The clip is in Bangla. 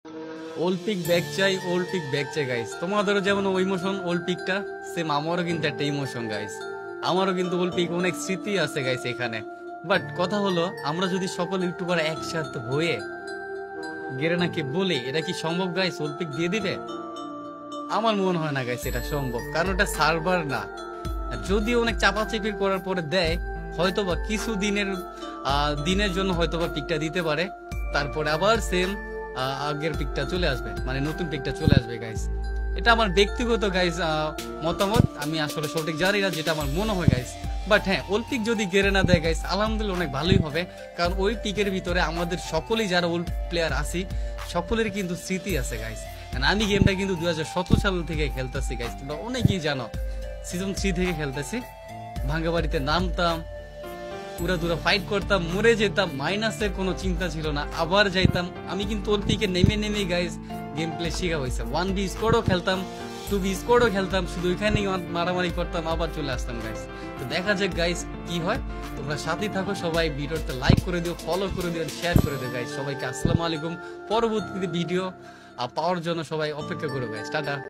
ওল্ড পিক ব্যাক চাই, ওল্ড পিক ব্যাক চাই গাইস। তোমাদেরও যেমন ওই ইমোশন ওল্ড পিকটা, সেম আমারও কিন্তু একটা ইমোশন গাইস। আমারও কিন্তু ওল্ড পিক অনেক স্মৃতি আছে গাইস এখানে। বাট কথা হলো, আমরা যদি সকল ইউটিউবার একসাথে হয়ে গেরেনাকে বলি, এটা কি সম্ভব গাইস ওল্ড পিক দিয়ে দিবে? আমার মনে হয় না গাইস এটা সম্ভব, কারণ এটা সার্ভার না। যদিও অনেক চাপাচাপি করার পরে দেয়, হয়তোবা কিছু দিনের জন্য হয়তোবা পিকটা দিতে পারে, তারপরে আবার সেম আগের পিকটা চলে আসবে, মানে নতুন পিকটা চলে আসবে গাইস। এটা আমার ব্যক্তিগত গাইস মতামত, আমি আসলে সঠিক জানি না, যেটা আমার মনে হয় গাইস। বাট হ্যাঁ, ওল্ড পিক যদি গেরে না দেয় গাইস, আলহামদুলিল্লাহ অনেক ভালোই হবে, কারণ ওই পিকের ভিতরে আমাদের সকলেই যারা ওল্ড প্লেয়ার আছি সকলের কিন্তু স্মৃতি আছে গাইস। আমি গেমটা কিন্তু 2017 সাল থেকে খেলতেছি গাইস, তোমরা অনেকেই জানো। সিজন 3 থেকে খেলতেছি, ভাঙ্গা বাড়িতে নামতাম, পুরা দুরা ফাইট করতাম, মরে যেতাম, মাইনাসের কোনো চিন্তা ছিল না, আবার যাইতাম। আমি কিন্তু ওর পিকে নেমে নেমে গাইস গেম প্লে শিখা হয়েছে। 1B স্কোয়াডও খেলতাম, 2B স্কোয়াডও খেলতাম, শুধু ওইখানেই মারামারি করতাম, আবার চলে আসতাম গাইস। তো দেখা যাক গাইস কি হয়। তোমরা সাথেই থাকো, সবাই ভিডিওটা লাইক করে দিও, ফলো করে দিও, শেয়ার করে দিও গাইস। সবাইকে আসসালামু আলাইকুম। পরবর্তী ভিডিও পাওয়ার জন্য সবাই অপেক্ষা করো গাইস। টাটা।